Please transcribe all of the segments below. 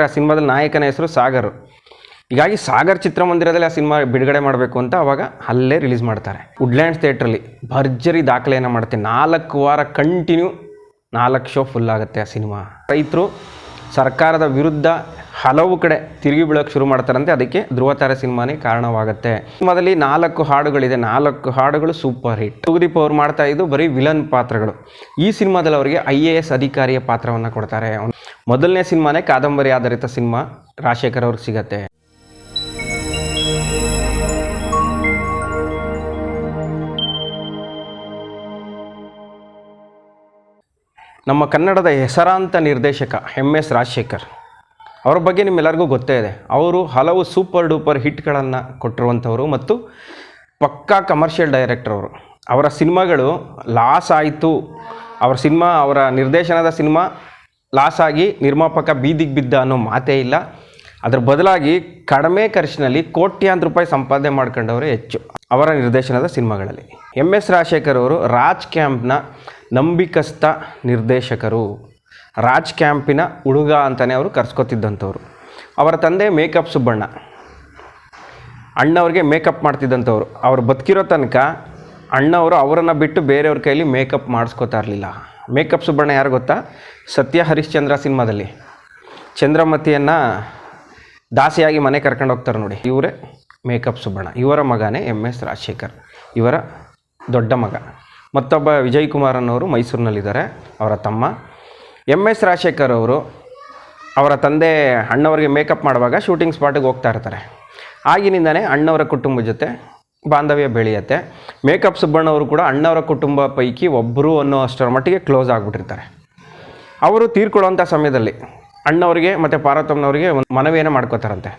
ಆ ಸಿನಿಮಾದಲ್ಲಿ ನಾಯಕನ ಹೆಸರು ಸಾಗರ್. ಹೀಗಾಗಿ ಸಾಗರ್ ಚಿತ್ರಮಂದಿರದಲ್ಲಿ ಆ ಸಿನಿಮಾ ಬಿಡುಗಡೆ ಮಾಡಬೇಕು ಅಂತ ಅವಾಗ ಅಲ್ಲೇ ರಿಲೀಸ್ ಮಾಡ್ತಾರೆ. ವುಡ್ಲ್ಯಾಂಡ್ಸ್ ಥಿಯೇಟ್ರಲ್ಲಿ ಭರ್ಜರಿ ದಾಖಲೆಯನ್ನು ಮಾಡುತ್ತೆ. 4 ವಾರ ಕಂಟಿನ್ಯೂ 4 ಶೋ ಫುಲ್ ಆಗುತ್ತೆ ಆ ಸಿನಿಮಾ. ರೈತರು ಸರ್ಕಾರದ ವಿರುದ್ಧ ಹಲವು ಕಡೆ ತಿರುಗಿ ಬೀಳೋಕ್ಕೆ ಶುರು ಮಾಡ್ತಾರಂತೆ. ಅದಕ್ಕೆ ಧ್ರುವತಾರೆ ಸಿನಿಮಾನೇ ಕಾರಣವಾಗುತ್ತೆ. ಸಿನಿಮಾದಲ್ಲಿ 4 ಹಾಡುಗಳಿದೆ. 4 ಹಾಡುಗಳು ಸೂಪರ್ ಹಿಟ್. ಸುದೀಪ್ ಅವ್ರು ಮಾಡ್ತಾ ಇದ್ದು ಬರೀ ವಿಲನ್ ಪಾತ್ರಗಳು. ಈ ಸಿನಿಮಾದಲ್ಲಿ ಅವರಿಗೆ IAS ಅಧಿಕಾರಿಯ ಪಾತ್ರವನ್ನು ಕೊಡ್ತಾರೆ. ಮೊದಲನೇ ಸಿನಿಮಾನೇ ಕಾದಂಬರಿ ಆಧಾರಿತ ಸಿನಿಮಾ ರಾಜಶೇಖರ್ ಅವ್ರಿಗೆ ಸಿಗತ್ತೆ. ನಮ್ಮ ಕನ್ನಡದ ಹೆಸರಾಂತ ನಿರ್ದೇಶಕ MS ರಾಜಶೇಖರ್ ಅವರ ಬಗ್ಗೆ ನಿಮ್ಮೆಲ್ಲರಿಗೂ ಗೊತ್ತೇ ಇದೆ. ಅವರು ಹಲವು ಸೂಪರ್ ಡೂಪರ್ ಹಿಟ್ಗಳನ್ನು ಕೊಟ್ಟಿರುವಂಥವರು ಮತ್ತು ಪಕ್ಕಾ ಕಮರ್ಷಿಯಲ್ ಡೈರೆಕ್ಟರ್ ಅವರು. ಅವರ ಸಿನಿಮಾಗಳು ಲಾಸ್ ಆಯಿತು, ಅವರ ನಿರ್ದೇಶನದ ಸಿನಿಮಾ ಲಾಸ್ ಆಗಿ ನಿರ್ಮಾಪಕ ಬೀದಿಗೆ ಬಿದ್ದ ಅನ್ನೋ ಮಾತೇ ಇಲ್ಲ. ಅದರ ಬದಲಾಗಿ ಕಡಿಮೆ ಖರ್ಚಿನಲ್ಲಿ ಕೋಟ್ಯಾಂತರ ರೂಪಾಯಿ ಸಂಪಾದನೆ ಮಾಡ್ಕೊಂಡವರೇ ಹೆಚ್ಚು ಅವರ ನಿರ್ದೇಶನದ ಸಿನಿಮಾಗಳಲ್ಲಿ. MS ರಾಜಶೇಖರ್ ಅವರು ರಾಜ್ ಕ್ಯಾಂಪ್ನ ನಂಬಿಕಸ್ಥ ನಿರ್ದೇಶಕರು. ರಾಜ್ ಕ್ಯಾಂಪಿನ ಹುಡುಗ ಅಂತಲೇ ಅವರು ಕರ್ಸ್ಕೊತಿದ್ದಂಥವ್ರು. ಅವರ ತಂದೆ ಮೇಕಪ್ ಸುಬ್ಬಣ್ಣ, ಅಣ್ಣವ್ರಿಗೆ ಮೇಕಪ್ ಮಾಡ್ತಿದ್ದಂಥವ್ರು. ಅವ್ರು ಬದುಕಿರೋ ತನಕ ಅಣ್ಣವರು ಅವರನ್ನು ಬಿಟ್ಟು ಬೇರೆಯವ್ರ ಕೈಲಿ ಮೇಕಪ್ ಮಾಡಿಸ್ಕೋತಾ ಇರಲಿಲ್ಲ. ಮೇಕಪ್ ಸುಬ್ಬಣ್ಣ ಯಾರು ಗೊತ್ತಾ? ಸತ್ಯ ಹರಿಶ್ಚಂದ್ರ ಸಿನಿಮಾದಲ್ಲಿ ಚಂದ್ರಮತಿಯನ್ನು ದಾಸಿಯಾಗಿ ಮನೆ ಕರ್ಕೊಂಡು ಹೋಗ್ತಾರೆ ನೋಡಿ, ಇವರೇ ಮೇಕಪ್ ಸುಬ್ಬಣ್ಣ. ಇವರ ಮಗನೇ MS ರಾಜಶೇಖರ್, ಇವರ ದೊಡ್ಡ ಮಗ. ಮತ್ತೊಬ್ಬ ವಿಜಯ್ ಕುಮಾರ್ ಅನ್ನೋರು ಮೈಸೂರಿನಲ್ಲಿದ್ದಾರೆ, ಅವರ ತಮ್ಮ. MS ರಾಜಶೇಖರ್ ಅವರು ಅವರ ತಂದೆ ಅಣ್ಣವರಿಗೆ ಮೇಕಪ್ ಮಾಡುವಾಗ ಶೂಟಿಂಗ್ ಸ್ಪಾಟಿಗೆ ಹೋಗ್ತಾ ಇರ್ತಾರೆ. ಆಗಿನಿಂದನೇ ಅಣ್ಣವರ ಕುಟುಂಬದ ಜೊತೆ ಬಾಂಧವ್ಯ ಬೆಳೆಯುತ್ತೆ. ಮೇಕಪ್ ಸುಬ್ಬಣ್ಣವರು ಕೂಡ ಅಣ್ಣವರ ಕುಟುಂಬ ಪೈಕಿ ಒಬ್ಬರು ಅನ್ನೋ ಅಷ್ಟರ ಮಟ್ಟಿಗೆ ಕ್ಲೋಸ್ ಆಗಿಬಿಟ್ಟಿರ್ತಾರೆ. ಅವರು ತೀರ್ಕೊಳ್ಳೋಂಥ ಸಮಯದಲ್ಲಿ ಅಣ್ಣವರಿಗೆ ಮತ್ತು ಪಾರ್ವತಮ್ಮನವರಿಗೆ ಒಂದು ಮನವಿಯನ್ನು ಮಾಡ್ಕೋತಾರಂತೆ.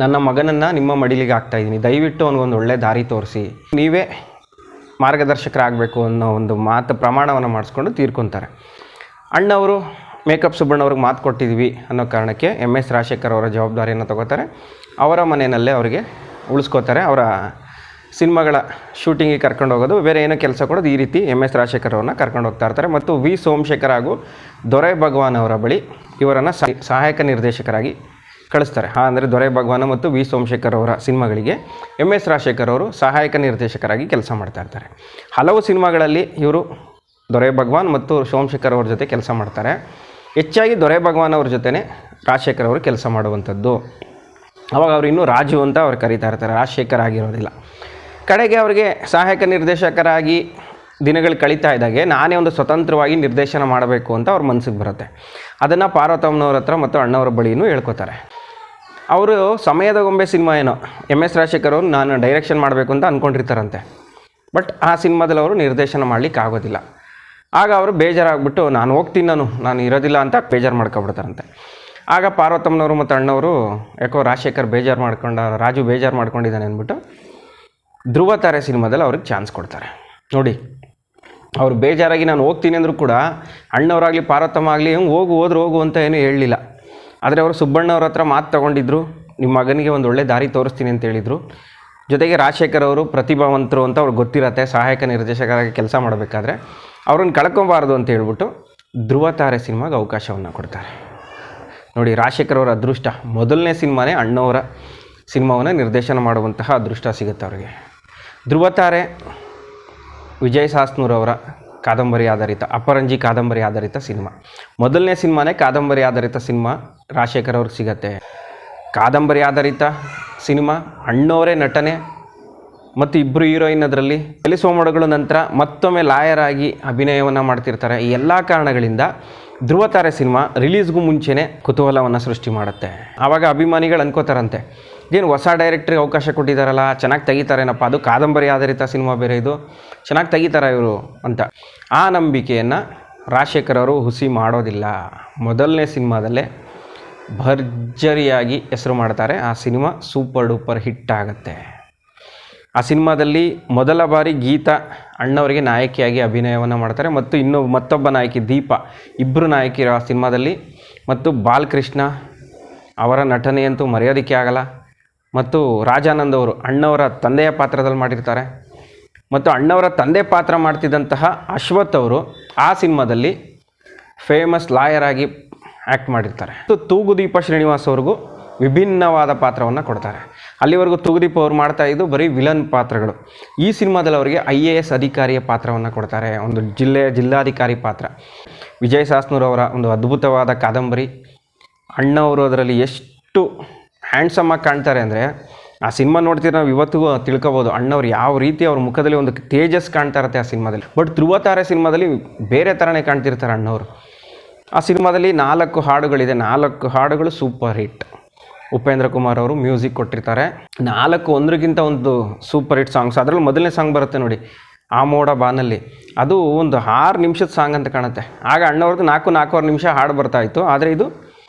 ನನ್ನ ಮಗನನ್ನು ನಿಮ್ಮ ಮಡಿಲಿಗೆ ಹಾಕ್ತಾಯಿದ್ದೀನಿ, ದಯವಿಟ್ಟು ಅವನಿಗೊಂದು ಒಳ್ಳೆ ದಾರಿ ತೋರಿಸಿ, ನೀವೇ ಮಾರ್ಗದರ್ಶಕರಾಗಬೇಕು ಅನ್ನೋ ಒಂದು ಪ್ರಮಾಣವನ್ನು ಮಾಡಿಸ್ಕೊಂಡು ತೀರ್ಕೊತಾರೆ. ಅಣ್ಣವರು ಮೇಕಪ್ ಸುಬ್ಬಣ್ಣವ್ರಿಗೆ ಮಾತು ಕೊಟ್ಟಿದ್ವಿ ಅನ್ನೋ ಕಾರಣಕ್ಕೆ MS ರಾಜಶೇಖರ್ ಅವರ ಜವಾಬ್ದಾರಿಯನ್ನು ತಗೋತಾರೆ. ಅವರ ಮನೆಯಲ್ಲೇ ಅವರಿಗೆ ಉಳಿಸ್ಕೋತಾರೆ. ಅವರ ಸಿನಿಮಾಗಳ ಶೂಟಿಂಗಿಗೆ ಕರ್ಕೊಂಡು ಹೋಗೋದು, ಬೇರೆ ಏನೋ ಕೆಲಸ ಕೊಡೋದು, ಈ ರೀತಿ MS ರಾಜಶೇಖರ್ ಅವ್ರನ್ನ ಕರ್ಕೊಂಡು ಹೋಗ್ತಾ ಇರ್ತಾರೆ. ಮತ್ತು V ಸೋಮಶೇಖರ್ ಹಾಗೂ ದೊರೆ ಭಗವಾನ್ ಅವರ ಬಳಿ ಇವರನ್ನು ಸಹಾಯಕ ನಿರ್ದೇಶಕರಾಗಿ ಕಳಿಸ್ತಾರೆ. ಅಂದರೆ ದೊರೆ ಭಗವಾನ ಮತ್ತು V ಸೋಮಶೇಖರ್ ಅವರ ಸಿನಿಮಾಗಳಿಗೆ MS ರಾಜಶೇಖರ್ ಅವರು ಸಹಾಯಕ ನಿರ್ದೇಶಕರಾಗಿ ಕೆಲಸ ಮಾಡ್ತಾ ಇರ್ತಾರೆ. ಹಲವು ಸಿನಿಮಾಗಳಲ್ಲಿ ಇವರು ದೊರೆ ಭಗವಾನ್ ಮತ್ತು ಸೋಮಶೇಖರ್ ಅವ್ರ ಜೊತೆ ಕೆಲಸ ಮಾಡ್ತಾರೆ. ಹೆಚ್ಚಾಗಿ ದೊರೆ ಭಗವಾನ್ ಅವ್ರ ಜೊತೆನೇ ರಾಜಶೇಖರ್ ಅವರು ಕೆಲಸ ಮಾಡುವಂಥದ್ದು. ಅವಾಗ ಅವರು ಇನ್ನೂ ರಾಜು ಅಂತ ಅವ್ರು ಕರೀತಾ ಇರ್ತಾರೆ, ರಾಜಶೇಖರ್ ಆಗಿರೋದಿಲ್ಲ. ಕಡೆಗೆ ಅವರಿಗೆ ಸಹಾಯಕ ನಿರ್ದೇಶಕರಾಗಿ ದಿನಗಳು ಕಳೀತಾ ಇದ್ದಾಗೆ ನಾನೇ ಒಂದು ಸ್ವತಂತ್ರವಾಗಿ ನಿರ್ದೇಶನ ಮಾಡಬೇಕು ಅಂತ ಅವ್ರ ಮನಸ್ಸಿಗೆ ಬರುತ್ತೆ. ಅದನ್ನು ಪಾರ್ವತಮ್ಮನವ್ರ ಹತ್ರ ಮತ್ತು ಅಣ್ಣವರ ಬಳಿಯೂ ಹೇಳ್ಕೊತಾರೆ. ಅವರು ಸಮಯದ ಗೊಂಬೆ ಸಿನಿಮಾ ಏನೋ MS ರಾಜಶೇಖರ್ ಅವರು ನಾನು ಡೈರೆಕ್ಷನ್ ಮಾಡಬೇಕು ಅಂತ ಅಂದ್ಕೊಂಡಿರ್ತಾರಂತೆ. ಬಟ್ ಆ ಸಿನಿಮಾದಲ್ಲಿ ಅವರು ನಿರ್ದೇಶನ ಮಾಡಲಿಕ್ಕೆ ಆಗೋದಿಲ್ಲ. ಆಗ ಅವರು ಬೇಜಾರಾಗ್ಬಿಟ್ಟು ನಾನು ಹೋಗ್ತೀನಿ, ನಾನು ಇರೋದಿಲ್ಲ ಅಂತ ಬೇಜಾರು ಮಾಡ್ಕೊಬಿಡ್ತಾರಂತೆ. ಆಗ ಪಾರ್ವತಮ್ಮನವರು ಮತ್ತು ಅಣ್ಣವರು ಯಾಕೋ ರಾಜು ಬೇಜಾರು ಮಾಡ್ಕೊಂಡಿದ್ದಾನೆ ಅಂದ್ಬಿಟ್ಟು ಧ್ರುವತಾರೆ ಸಿನಿಮಾದಲ್ಲಿ ಅವ್ರಿಗೆ ಚಾನ್ಸ್ ಕೊಡ್ತಾರೆ. ನೋಡಿ, ಅವರು ಬೇಜಾರಾಗಿ ನಾನು ಹೋಗ್ತೀನಿ ಅಂದರೂ ಕೂಡ ಅಣ್ಣವರಾಗಲಿ ಪಾರ್ವತಮ್ಮ ಆಗಲಿ ಹೋಗು ಅಂತ ಏನೂ ಹೇಳಲಿಲ್ಲ. ಆದರೆ ಅವರು ಸುಬ್ಬಣ್ಣವ್ರ ಹತ್ರ ಮಾತು ತೊಗೊಂಡಿದ್ರು, ನಿಮ್ಮ ಮಗನಿಗೆ ಒಂದು ಒಳ್ಳೆ ದಾರಿ ತೋರಿಸ್ತೀನಿ ಅಂತ ಹೇಳಿದರು. ಜೊತೆಗೆ ರಾಜಶೇಖರ್ ಅವರು ಪ್ರತಿಭಾವಂತರು ಅಂತ ಅವ್ರಿಗೆ ಗೊತ್ತಿರತ್ತೆ. ಸಹಾಯಕ ನಿರ್ದೇಶಕರಾಗಿ ಕೆಲಸ ಮಾಡಬೇಕಾದ್ರೆ ಅವ್ರನ್ನ ಕಳ್ಕೊಬಾರ್ದು ಅಂತ ಹೇಳ್ಬಿಟ್ಟು ಧ್ರುವತಾರೆ ಸಿನಿಮಾಗೆ ಅವಕಾಶವನ್ನು ಕೊಡ್ತಾರೆ. ನೋಡಿ, ರಾಜಶೇಖರ್ ಅವರ ಅದೃಷ್ಟ. ಮೊದಲನೇ ಸಿನಿಮಾನೇ ಅಣ್ಣವರ ಸಿನಿಮಾವನ್ನು ನಿರ್ದೇಶನ ಮಾಡುವಂತಹ ಅದೃಷ್ಟ ಸಿಗುತ್ತೆ ಅವರಿಗೆ. ಧ್ರುವತಾರೆ ವಿಜಯ್ ಸಾಸ್ನೂರವರ ಕಾದಂಬರಿ ಆಧಾರಿತ, ಅಪರಂಜಿ ಕಾದಂಬರಿ ಆಧಾರಿತ ಸಿನಿಮಾ. ಮೊದಲನೇ ಸಿನಿಮಾನೇ ಕಾದಂಬರಿ ಆಧಾರಿತ ಸಿನಿಮಾ ರಾಜಶೇಖರ್ ಅವ್ರಿಗೆ ಸಿಗತ್ತೆ. ಕಾದಂಬರಿ ಆಧಾರಿತ ಸಿನಿಮಾ, ಅಣ್ಣವರೇ ನಟನೆ ಮತ್ತು ಇಬ್ಬರು ಹೀರೋಯಿನ್ ಅದರಲ್ಲಿ. ಸೋಮಡಗಳು ನಂತರ ಮತ್ತೊಮ್ಮೆ ಲಾಯರ್ ಆಗಿ ಅಭಿನಯವನ್ನು ಮಾಡ್ತಿರ್ತಾರೆ. ಈ ಎಲ್ಲ ಕಾರಣಗಳಿಂದ ಧ್ರುವತಾರೆ ಸಿನಿಮಾ ರಿಲೀಸ್ಗೂ ಮುಂಚೆನೇ ಕುತೂಹಲವನ್ನು ಸೃಷ್ಟಿ ಮಾಡುತ್ತೆ. ಆವಾಗ ಅಭಿಮಾನಿಗಳು ಅನ್ಕೋತಾರಂತೆ, ಏನು ಹೊಸ ಡೈರೆಕ್ಟ್ರಿಗೆ ಅವಕಾಶ ಕೊಟ್ಟಿದ್ದಾರಲ್ಲ, ಚೆನ್ನಾಗಿ ತೆಗಿತಾರೇನಪ್ಪ, ಅದು ಕಾದಂಬರಿ ಆಧಾರಿತ ಸಿನಿಮಾ ಬೇರೆ, ಇದು ಚೆನ್ನಾಗಿ ತೆಗಿತಾರೆ ಇವರು ಅಂತ. ಆ ನಂಬಿಕೆಯನ್ನು ರಾಜಶೇಖರ್ ಅವರು ಹುಸಿ ಮಾಡೋದಿಲ್ಲ. ಮೊದಲನೇ ಸಿನಿಮಾದಲ್ಲೇ ಭರ್ಜರಿಯಾಗಿ ಹೆಸರು ಮಾಡ್ತಾರೆ. ಆ ಸಿನಿಮಾ ಸೂಪರ್ ಡೂಪರ್ ಹಿಟ್ ಆಗುತ್ತೆ. ಆ ಸಿನಿಮಾದಲ್ಲಿ ಮೊದಲ ಬಾರಿ ಗೀತಾ ಅಣ್ಣವರಿಗೆ ನಾಯಕಿಯಾಗಿ ಅಭಿನಯವನ್ನು ಮಾಡ್ತಾರೆ ಮತ್ತು ಮತ್ತೊಬ್ಬ ನಾಯಕಿ ದೀಪಾ, ಇಬ್ಬರು ನಾಯಕಿರು ಆ ಸಿನಿಮಾದಲ್ಲಿ. ಮತ್ತು ಬಾಲಕೃಷ್ಣ ಅವರ ನಟನೆಯಂತೂ ಮರೆಯೋದಕ್ಕೆ ಆಗಲ್ಲ. ಮತ್ತು ರಾಜಾನಂದ್ ಅವರು ಅಣ್ಣವರ ತಂದೆಯ ಪಾತ್ರದಲ್ಲಿ ಮಾಡಿರ್ತಾರೆ. ಮತ್ತು ಅಣ್ಣವರ ತಂದೆ ಪಾತ್ರ ಮಾಡ್ತಿದ್ದಂತಹ ಅಶ್ವಥ್ ಅವರು ಆ ಸಿನಿಮಾದಲ್ಲಿ ಫೇಮಸ್ ಲಾಯರ್ ಆಗಿ ಆ್ಯಕ್ಟ್ ಮಾಡಿರ್ತಾರೆ. ತೂಗುದೀಪ ಶ್ರೀನಿವಾಸ್ ಅವ್ರಿಗೂ ವಿಭಿನ್ನವಾದ ಪಾತ್ರವನ್ನು ಕೊಡ್ತಾರೆ. ಅಲ್ಲಿವರೆಗೂ ತೂಗುದೀಪ ಅವ್ರು ಮಾಡ್ತಾ ಇದ್ದು ಬರೀ ವಿಲನ್ ಪಾತ್ರಗಳು. ಈ ಸಿನಿಮಾದಲ್ಲಿ ಅವರಿಗೆ IAS ಅಧಿಕಾರಿಯ ಪಾತ್ರವನ್ನು ಕೊಡ್ತಾರೆ, ಒಂದು ಜಿಲ್ಲಾಧಿಕಾರಿ ಪಾತ್ರ. ವಿಜಯ್ ಸಾಸ್ನೂರವರ ಒಂದು ಅದ್ಭುತವಾದ ಕಾದಂಬರಿ. ಅಣ್ಣವರು ಅದರಲ್ಲಿ ಎಷ್ಟು ಹ್ಯಾಂಡ್ಸಮ್ ಆಗಿ ಕಾಣ್ತಾರೆ ಅಂದರೆ, ಆ ಸಿನಿಮಾ ನೋಡ್ತೀವಿ ನಾವು ಇವತ್ತಿಗೂ ತಿಳ್ಕೊಬೋದು ಅಣ್ಣವ್ರು ಯಾವ ರೀತಿ ಅವ್ರ ಮುಖದಲ್ಲಿ ಒಂದು ತೇಜಸ್ ಕಾಣ್ತಾ ಇರುತ್ತೆ ಆ ಸಿನಿಮಾದಲ್ಲಿ. ಬಟ್ ಧ್ರುವತಾರೆ ಸಿನಿಮಾದಲ್ಲಿ ಬೇರೆ ಥರನೇ ಕಾಣ್ತಿರ್ತಾರೆ ಅಣ್ಣವರು. ಆ ಸಿನಿಮಾದಲ್ಲಿ 4 ಹಾಡುಗಳಿದೆ, 4 ಹಾಡುಗಳು ಸೂಪರ್ ಹಿಟ್. ಉಪೇಂದ್ರ ಕುಮಾರ್ ಅವರು ಮ್ಯೂಸಿಕ್ ಕೊಟ್ಟಿರ್ತಾರೆ. 4 ಒಂದಕ್ಕಿಂತ ಒಂದು ಸೂಪರ್ ಹಿಟ್ ಸಾಂಗ್ಸ್. ಅದರಲ್ಲಿ ಮೊದಲನೇ ಸಾಂಗ್ ಬರುತ್ತೆ ನೋಡಿ, ಆ ಮೋಡ ಬಾನಲ್ಲಿ. ಅದು ಒಂದು 6 ನಿಮಿಷದ ಸಾಂಗ್ ಅಂತ ಕಾಣುತ್ತೆ. ಆಗ ಅಣ್ಣವ್ರದ್ದು 4-4.5 ನಿಮಿಷ ಹಾಡು ಬರ್ತಾಯಿತ್ತು. ಆದರೆ ಇದು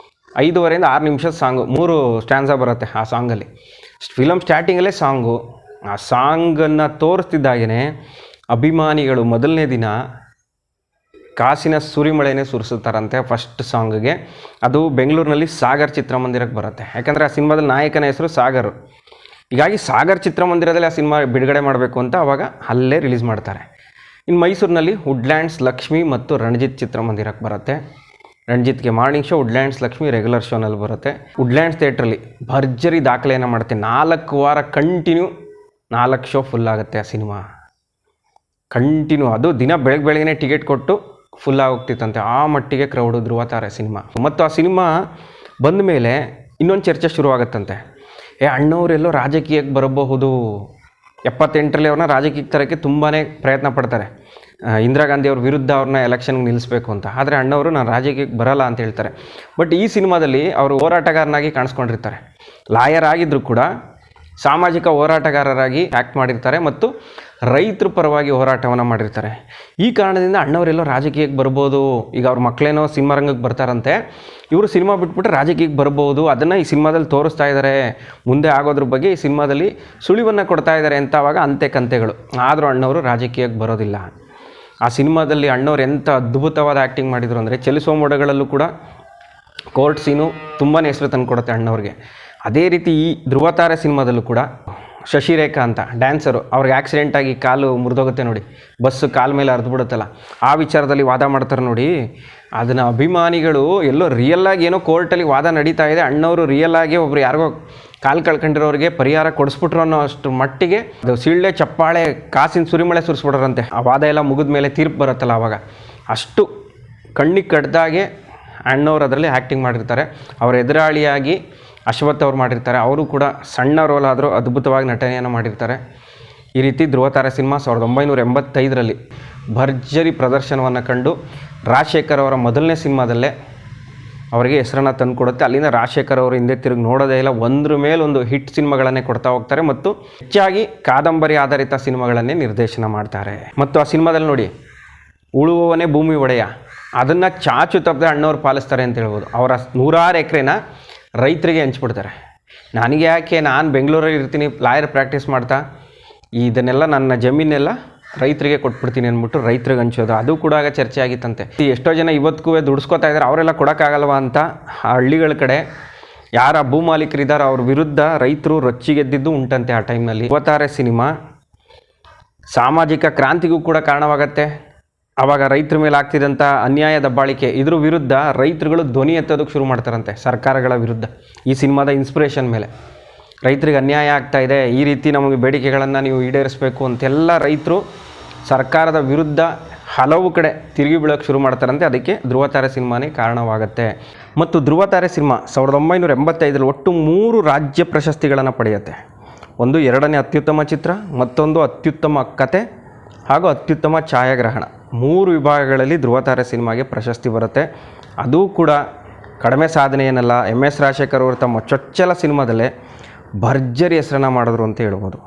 5.5ರಿಂದ 6 ನಿಮಿಷದ ಸಾಂಗು, 3 ಸ್ಟ್ಯಾನ್ಸಾ ಬರುತ್ತೆ ಆ ಸಾಂಗಲ್ಲಿ. Film ಸ್ಟಾರ್ಟಿಂಗಲ್ಲೇ song. ಆ ಸಾಂಗನ್ನು ತೋರಿಸ್ತಿದ್ದಾಗೇ ಅಭಿಮಾನಿಗಳು ಮೊದಲನೇ ದಿನ ಕಾಸಿನ ಸುರಿಮಳೆನೇ ಸುರಿಸುತ್ತಾರಂತೆ ಫಸ್ಟ್ ಸಾಂಗ್ಗೆ. ಅದು ಬೆಂಗಳೂರಿನಲ್ಲಿ ಸಾಗರ್ ಚಿತ್ರಮಂದಿರಕ್ಕೆ ಬರುತ್ತೆ. ಯಾಕಂದರೆ ಆ ಸಿನಿಮಾದಲ್ಲಿ ನಾಯಕನ ಹೆಸರು ಸಾಗರ್. ಹೀಗಾಗಿ ಸಾಗರ್ ಚಿತ್ರಮಂದಿರದಲ್ಲಿ ಆ ಸಿನಿಮಾ ಬಿಡುಗಡೆ ಮಾಡಬೇಕು ಅಂತ ಅವಾಗ ಅಲ್ಲೇ ರಿಲೀಸ್ ಮಾಡ್ತಾರೆ. ಇನ್ನು ಮೈಸೂರಿನಲ್ಲಿ ವುಡ್ಲ್ಯಾಂಡ್ಸ್ ಲಕ್ಷ್ಮಿ ಮತ್ತು ರಣಜಿತ್ ಚಿತ್ರಮಂದಿರಕ್ಕೆ ಬರುತ್ತೆ. ರಣಜಿತ್ಗೆ morning show, Woodlands Lakshmi regular ಶೋನಲ್ಲಿ ಬರುತ್ತೆ. ವುಡ್ಲ್ಯಾಂಡ್ಸ್ ಥಿಯೇಟ್ರಲ್ಲಿ ಭರ್ಜರಿ ದಾಖಲೆಯನ್ನು ಮಾಡುತ್ತೆ. 4 ವಾರ ಕಂಟಿನ್ಯೂ 4 ಶೋ ಫುಲ್ ಆಗುತ್ತೆ ಆ ಸಿನಿಮಾ ಕಂಟಿನ್ಯೂ. ಅದು ದಿನ ಬೆಳಗ್ಗೆ ಟಿಕೆಟ್ ಕೊಟ್ಟು ಫುಲ್ ಆಗೋಗ್ತಿತ್ತಂತೆ, ಆ ಮಟ್ಟಿಗೆ ಕ್ರೌಡು ಧ್ರುವತಾರೆ ಸಿನಿಮಾ. ಮತ್ತು ಆ ಸಿನಿಮಾ ಬಂದ ಮೇಲೆ ಇನ್ನೊಂದು ಚರ್ಚೆ ಶುರುವಾಗುತ್ತಂತೆ. ಅಣ್ಣವರೆಲ್ಲೋ ರಾಜಕೀಯಕ್ಕೆ ಬರಬಹುದು, 78ರಲ್ಲಿ ಅವ್ರನ್ನ ರಾಜಕೀಯಕ್ಕೆ ತರೋಕ್ಕೆ ತುಂಬಾ ಪ್ರಯತ್ನ ಪಡ್ತಾರೆ. ಇಂದಿರಾ ಗಾಂಧಿ ಅವ್ರ ವಿರುದ್ಧ ಅವ್ರನ್ನ ಎಲೆಕ್ಷನ್ಗೆ ನಿಲ್ಲಿಸಬೇಕು ಅಂತ. ಆದರೆ ಅಣ್ಣವರು ನಾನು ರಾಜಕೀಯಕ್ಕೆ ಬರಲ್ಲ ಅಂತ ಹೇಳ್ತಾರೆ. ಬಟ್ ಈ ಸಿನಿಮಾದಲ್ಲಿ ಅವರು ಹೋರಾಟಗಾರನಾಗಿ ಕಾಣಿಸ್ಕೊಂಡಿರ್ತಾರೆ. ಲಾಯರ್ ಆಗಿದ್ದರೂ ಕೂಡ ಸಾಮಾಜಿಕ ಹೋರಾಟಗಾರರಾಗಿ ಆ್ಯಕ್ಟ್ ಮಾಡಿರ್ತಾರೆ ಮತ್ತು ರೈತರ ಪರವಾಗಿ ಹೋರಾಟವನ್ನು ಮಾಡಿರ್ತಾರೆ. ಈ ಕಾರಣದಿಂದ ಅಣ್ಣವರೆಲ್ಲೋ ರಾಜಕೀಯಕ್ಕೆ ಬರ್ಬೋದು. ಈಗ ಅವ್ರ ಮಕ್ಕಳೇನೋ ಸಿನಿಮಾ ರಂಗಕ್ಕೆ ಬರ್ತಾರಂತೆ, ಇವರು ಸಿನಿಮಾ ಬಿಟ್ಬಿಟ್ರೆ ರಾಜಕೀಯಕ್ಕೆ ಬರ್ಬೋದು. ಅದನ್ನು ಈ ಸಿನಿಮಾದಲ್ಲಿ ತೋರಿಸ್ತಾ ಇದ್ದಾರೆ. ಮುಂದೆ ಆಗೋದ್ರ ಬಗ್ಗೆ ಈ ಸಿನಿಮಾದಲ್ಲಿ ಸುಳಿವನ್ನು ಕೊಡ್ತಾ ಇದ್ದಾರೆ ಅಂತ ಅವಾಗ ಅಂತೆ ಕಂತೆಗಳು. ಆದರೂ ಅಣ್ಣವರು ರಾಜಕೀಯಕ್ಕೆ ಬರೋದಿಲ್ಲ. ಆ ಸಿನಿಮಾದಲ್ಲಿ ಅಣ್ಣವ್ರು ಎಂಥ ಅದ್ಭುತವಾದ ಆ್ಯಕ್ಟಿಂಗ್ ಮಾಡಿದರು ಅಂದರೆ, ಚಲಿಸುವ ಮೋಡಗಳಲ್ಲೂ ಕೂಡ ಕೋರ್ಟ್ ಸೀನು ತುಂಬಾ ಹೆಸರು ತಂದು ಕೊಡುತ್ತೆ ಅಣ್ಣವ್ರಿಗೆ. ಅದೇ ರೀತಿ ಈ ಧ್ರುವತಾರೆ ಸಿನಿಮಾದಲ್ಲೂ ಕೂಡ ಶಶಿರೇಖಾ ಅಂತ ಡ್ಯಾನ್ಸರು, ಅವ್ರಿಗೆ ಆಕ್ಸಿಡೆಂಟಾಗಿ ಕಾಲು ಮುರಿದೋಗುತ್ತೆ ನೋಡಿ, ಬಸ್ಸು ಕಾಲ ಮೇಲೆ ಹರಿದ್ಬಿಡುತ್ತಲ್ಲ, ಆ ವಿಚಾರದಲ್ಲಿ ವಾದ ಮಾಡ್ತಾರೆ ನೋಡಿ. ಅದನ್ನು ಅಭಿಮಾನಿಗಳು ಎಲ್ಲೋ ರಿಯಲ್ಲಾಗಿ ಏನೋ ಕೋರ್ಟಲ್ಲಿ ವಾದ ನಡೀತಾ ಇದೆ, ಅಣ್ಣವರು ರಿಯಲ್ಲಾಗಿ ಒಬ್ರು ಯಾರಿಗೋ ಕಾಲು ಕಳ್ಕೊಂಡಿರೋರಿಗೆ ಪರಿಹಾರ ಕೊಡಿಸ್ಬಿಟ್ರು ಅನ್ನೋ ಅಷ್ಟು ಮಟ್ಟಿಗೆ ಅದು ಸಿಳ್ಳೆ ಚಪ್ಪಾಳೆ ಕಾಸಿನ ಸುರಿಮಳೆ ಸುರಿಸ್ಬಿಟ್ರಂತೆ. ಆ ವಾದ ಎಲ್ಲ ಮುಗಿದ ಮೇಲೆ ತೀರ್ಪು ಬರುತ್ತಲ್ಲ ಆವಾಗ. ಅಷ್ಟು ಕಣ್ಣಿಗೆ ಕಡ್ದಾಗೆ ಅಣ್ಣವ್ರು ಅದರಲ್ಲಿ ಆ್ಯಕ್ಟಿಂಗ್ ಮಾಡಿರ್ತಾರೆ. ಅವರ ಎದುರಾಳಿಯಾಗಿ ಅಶ್ವಥ್ ಅವ್ರು ಮಾಡಿರ್ತಾರೆ. ಅವರು ಕೂಡ ಸಣ್ಣ ರೋಲ್ ಆದರೂ ಅದ್ಭುತವಾಗಿ ನಟನೆಯನ್ನು ಮಾಡಿರ್ತಾರೆ. ಈ ರೀತಿ ಧ್ರುವತಾರೆ ಸಿನಿಮಾ 1985ರಲ್ಲಿ ಭರ್ಜರಿ ಪ್ರದರ್ಶನವನ್ನು ಕಂಡು ರಾಜಶೇಖರ್ ಅವರ ಮೊದಲನೇ ಸಿನಿಮಾದಲ್ಲೇ ಅವರಿಗೆ ಹೆಸರನ್ನು ತಂದುಕೊಡುತ್ತೆ. ಅಲ್ಲಿಂದ ರಾಜಶೇಖರ್ ಅವರು ಹಿಂದೆ ತಿರುಗಿ ನೋಡೋದೇ ಇಲ್ಲ, ಒಂದ್ರ ಮೇಲೊಂದು ಹಿಟ್ ಸಿನಿಮಾಗಳನ್ನೇ ಕೊಡ್ತಾ ಹೋಗ್ತಾರೆ ಮತ್ತು ಹೆಚ್ಚಾಗಿ ಕಾದಂಬರಿ ಆಧಾರಿತ ಸಿನಿಮಾಗಳನ್ನೇ ನಿರ್ದೇಶನ ಮಾಡ್ತಾರೆ. ಮತ್ತು ಆ ಸಿನಿಮಾದಲ್ಲಿ ನೋಡಿ, ಉಳುವವನೇ ಭೂಮಿ ಒಡೆಯ, ಅದನ್ನು ಚಾಚು ತಪ್ಪದೆ ಅಣ್ಣವ್ರು ಪಾಲಿಸ್ತಾರೆ ಅಂತ ಹೇಳ್ಬೋದು. ಅವರ 100 ಎಕರೆನ ರೈತರಿಗೆ ಹಂಚ್ಬಿಡ್ತಾರೆ. ನನಗೆ ಯಾಕೆ, ನಾನು ಬೆಂಗಳೂರಲ್ಲಿ ಇರ್ತೀನಿ ಲಾಯರ್ ಪ್ರಾಕ್ಟೀಸ್ ಮಾಡ್ತಾ, ಇದನ್ನೆಲ್ಲ ನನ್ನ ಜಮೀನೆಲ್ಲ ರೈತರಿಗೆ ಕೊಟ್ಬಿಡ್ತೀನಿ ಅಂದ್ಬಿಟ್ಟು ರೈತರಿಗೆ ಹಂಚೋದು, ಅದು ಕೂಡ ಆಗ ಚರ್ಚೆ ಆಗಿತ್ತಂತೆ. ಎಷ್ಟೋ ಜನ ಇವತ್ತಿಗೂ ದುಡಿಸ್ಕೋತಾ ಇದ್ದಾರೆ, ಅವರೆಲ್ಲ ಕೊಡೋಕ್ಕಾಗಲ್ವಾ ಅಂತ ಹಳ್ಳಿಗಳ ಕಡೆ ಯಾರ ಭೂ ಮಾಲೀಕರಿದ್ದಾರೆ ಅವ್ರ ವಿರುದ್ಧ ರೈತರು ರೊಚ್ಚಿಗೆದ್ದಿದ್ದು ಉಂಟಂತೆ ಆ ಟೈಮ್ನಲ್ಲಿ. ಧ್ರುವತಾರೆ ಸಿನಿಮಾ ಸಾಮಾಜಿಕ ಕ್ರಾಂತಿಗೂ ಕೂಡ ಕಾರಣವಾಗತ್ತೆ. ಆವಾಗ ರೈತರ ಮೇಲೆ ಆಗ್ತಿದ್ದಂಥ ಅನ್ಯಾಯ ದಬ್ಬಾಳಿಕೆ, ಇದ್ರ ವಿರುದ್ಧ ರೈತರುಗಳು ಧ್ವನಿ ಎತ್ತೋದಕ್ಕೆ ಶುರು ಮಾಡ್ತಾರಂತೆ ಸರ್ಕಾರಗಳ ವಿರುದ್ಧ. ಈ ಸಿನಿಮಾದ ಇನ್ಸ್ಪಿರೇಷನ್ ಮೇಲೆ ರೈತರಿಗೆ ಅನ್ಯಾಯ ಆಗ್ತಾಯಿದೆ, ಈ ರೀತಿ ನಮಗೆ ಬೇಡಿಕೆಗಳನ್ನು ನೀವು ಈಡೇರಿಸಬೇಕು ಅಂತೆಲ್ಲ ರೈತರು ಸರ್ಕಾರದ ವಿರುದ್ಧ ಹಲವು ಕಡೆ ತಿರುಗಿ ಬೀಳೋಕ್ಕೆ ಶುರು ಮಾಡ್ತಾರಂತೆ. ಅದಕ್ಕೆ ಧ್ರುವತಾರೆ ಸಿನಿಮಾನೇ ಕಾರಣವಾಗುತ್ತೆ. ಮತ್ತು ಧ್ರುವತಾರೆ ಸಿನಿಮಾ 1985ರಲ್ಲಿ ಒಟ್ಟು 3 ರಾಜ್ಯ ಪ್ರಶಸ್ತಿಗಳನ್ನು ಪಡೆಯುತ್ತೆ. ಒಂದು 2ನೇ ಅತ್ಯುತ್ತಮ ಚಿತ್ರ, ಮತ್ತೊಂದು ಅತ್ಯುತ್ತಮ ಕತೆ ಹಾಗೂ ಅತ್ಯುತ್ತಮ ಛಾಯಾಗ್ರಹಣ. 3 ವಿಭಾಗಗಳಲ್ಲಿ ಧ್ರುವತಾರೆ ಸಿನಿಮಾಗೆ ಪ್ರಶಸ್ತಿ ಬರುತ್ತೆ. ಅದು ಕೂಡ ಕಡಿಮೆ ಸಾಧನೆ ಏನಲ್ಲ. MS ರಾಜಶೇಖರ್ ಅವರು ತಮ್ಮ ಚೊಚ್ಚಲ ಸಿನಿಮಾದಲ್ಲೇ ಭರ್ಜರಿ ಹೆಸರನ್ನು ಮಾಡಿದ್ರು ಅಂತ ಹೇಳ್ಬೋದು.